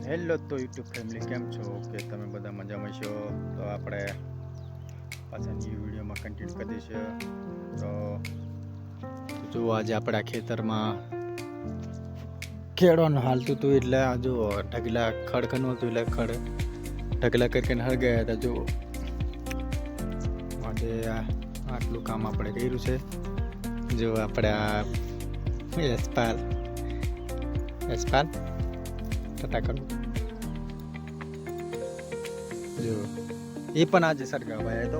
Hello તો YouTube family કેમ છો કે તમે બધા મજામાં છો? તો આપણે પાછા ન્યૂ વિડીયોમાં કન્ટિન્યુ કરી દઈશું. તો જો આજે આપણા ખેતરમાં ખેડવાનું હાલતું હતું એટલે આ જો ઢગલા ખડખનું હતું એટલે ઢગલા કરીને હળગાયા હતા. જો આજે આટલું કામ આપણે કર્યું છે. જો આપણે આ યશપાલ કરું જો એ પણ આજે સળગાવાય તો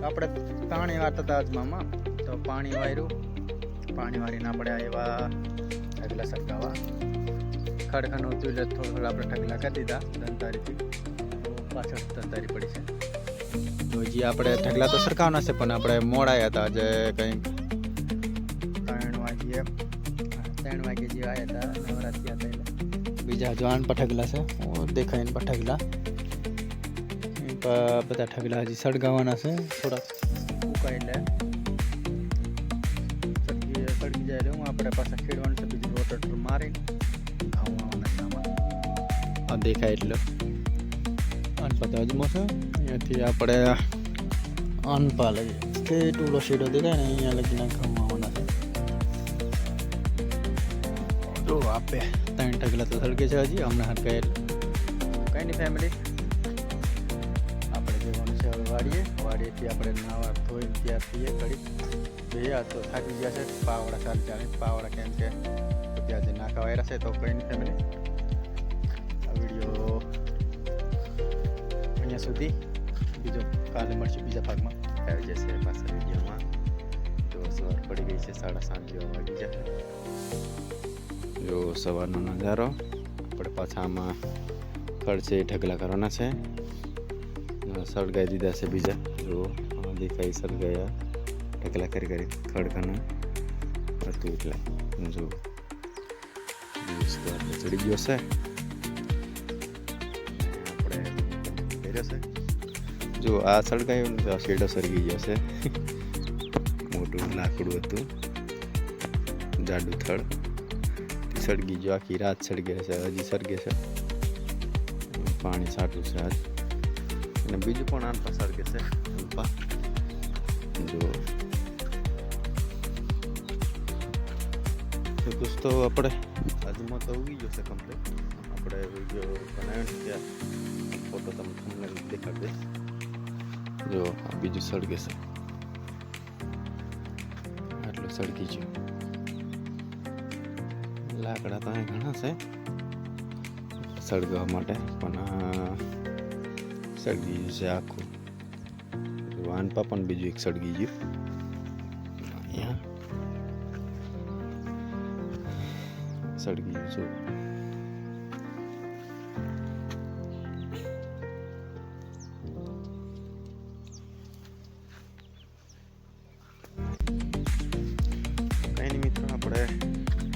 આપણે પાણી વાળતા હતા આજ મામા. તો પાણી વાળીને આપણે એવા ઢગલા સળગાવા ખડખનું હતું એટલે થોડું આપણે ઢગલા કરી દીધા દંતારીથી. પાછળ દંતારી પડી છે તો હજી આપણે ઢગલા તો સરકાવવાના છે પણ આપણે મોડાયા હતા આજે કંઈક 3 વાગે જેવા આવ્યા હતા. નવરાત્રી હતા એટલે બીજા જવાન પઠગલા છે દેખાઈને પઠગલા બધા ઠગલા હજી સળગાવવાના છે. થોડાક ઉકાઈ એટલે સળગી જાય એટલે હું આપણે પાછા ખેડવાનું છે. બીજું રોટર મારીને આવવાના સામાન આ દેખાય એટલે અનપા અજમો છે. અહીંયાથી આપણે અનપા લઈએ કે ટૂલો શેડો દેખાય ને અહીંયા લગીને ઘઉંવાના છે. તો આપે 3 ઢગલા તો સળગે છે હજી હમણાં હરકાય કંઈ નહીં ફેમિલી. આપણે જવાનું છે હવે વાડીએથી આપણે નાવા ધોઈને તૈયાર થઈએ. ઘડી ગયા તો થાકી ગયા છે. પાવડા સારી ચાલે પાવડા કેમ કે ત્યાં જે નાખા વાયરા છે. તો કંઈ નહીં ફેમિલી આ વિડીયો અહીંયા સુધી. બીજો કાલે મળશે બીજા ભાગમાં આવી જશે પાછા વિડીયોમાં. તો સવાર પડી ગઈ છે 7:30 જેવા વાગી જશે. જો સવારનો નજારો આપણે પાછા આમાં ખડ છે ઢગલા કરવાના છે. સળગાઈ દીધા છે બીજા જો દેખાય સળગાયા ઢગલા કરી ખડખાનું હતું એટલે જો દિવસ તો આપણે ચડી ગયો છે. આપણે કર્યો છે જો આ સળગાયું ને તો આ શેડો સળગી ગયો છે. મોટું લાકડું હતું જાડું થડ સળગી ગયો. આખી રાત સળગે છે હજી સળગે છે. પાણી છાંટું છે આજ અને બીજું પણ આનપા સળગે છે. જો દોસ્તો આપણે આજમાં તો ઉગી ગયો છે કમ્પ્લીટ. આપણે વિડીયો બનાવ્યો ને ત્યાં ફોટો તમને દેખાડી દઈશ. જો આ બીજું સળગે છે આટલું સળગી ગયું. લાકડા તો અહીં ઘણા છે સળગવા માટે પણ સળગી ગયું છે આખું. વાનપા પણ બીજું એક સળગી ગયું. અહીંયા સળગી ગયું છે. કંઈ નહીં મિત્રો આપણે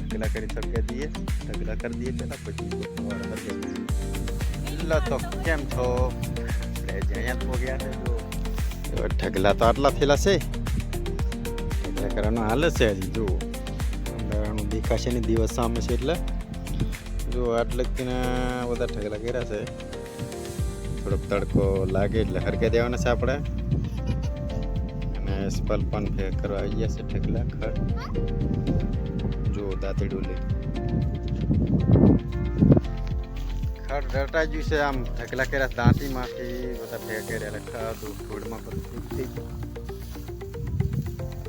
ઢગલા કરી સળગાવી દઈએ. ઢગલા કરી દઈએ પહેલાં પછી તો કેમ છો? અહીંયા તો ગયા છે જો ઢગલા તો આટલા થયેલા છે. ઢગલા કરવાનું હાલે છે હજી જો અંધારાનું દેખાશે ને દિવસ સામે છે એટલે જો આટલે બધા ઢગલા કર્યા છે. થોડોક તડકો લાગે એટલે હરકે દેવાના છે આપણે. અને સ્પલ પણ ફેર કરવા આવી ગયા છે ઢગલા ખડ જો દાંતેડું લે ખડ રટાઈ ગયું છે. આમ ઢગલા કર્યા દાંતીમાંથી બધા ફેર કર્યા એટલે ખાધું ફૂડમાં બધું થઈ ગયું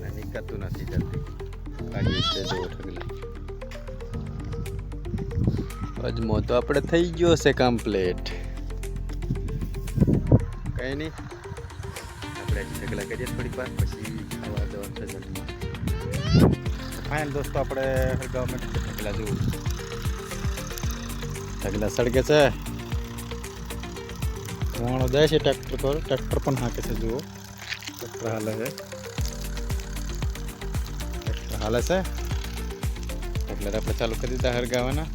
અને નીકળતું નથી જલ્દી. કાઢી છે જો ઢગલા અજમો તો આપણે થઈ ગયો છે કમ્પ્લીટ. કંઈ નહીં આપણે ઢગલા કરીએ થોડીક વાર પછી ખાવા જવાનું છે જલ્દી. ફાઇનલ દોસ્તો આપણે હળગાવવા માટે ઢગલા જોવું ઢગલા સળગે છે. વાણો જાય છે ટ્રેક્ટર પર. ટ્રેક્ટર પણ હાકે છે જુઓ ટ્રેક્ટર હાલે છે એટલે આપણે ચાલુ કરી દીધા હળગાવવાના.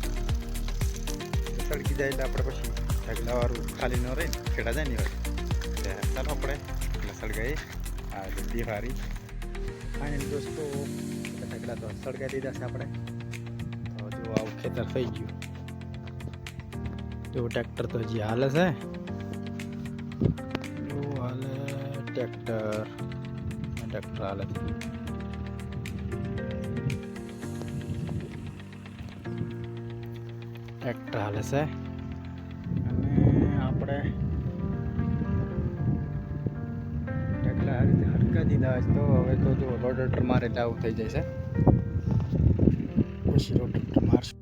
સળગી જાય એટલે આપણે પછી ઢગલાવાળું ખાલી ન રહે ને ખેડા જાય નહીં હોય એટલે ચાલો આપણે એટલે સળગાવી આ દિવાળી. ફાઇનલ દોસ્તો ઢગલા તો સળગાવી દીધા છે આપણે. તો જો આવું ખેતર થઈ ગયું. જો ટ્રેક્ટર તો હજી હાલે છે. જો હાલે ટ્રેક્ટર હાલે છે. ટ્રેક્ટર હાલે છે અને આપણે ટ્રેક્ટર આ રીતે હટકા દીધા છે. તો હવે તો જો રોટેટર મારે એટલે આવું થઈ જાય છે. પછી રોટેટર મારશું.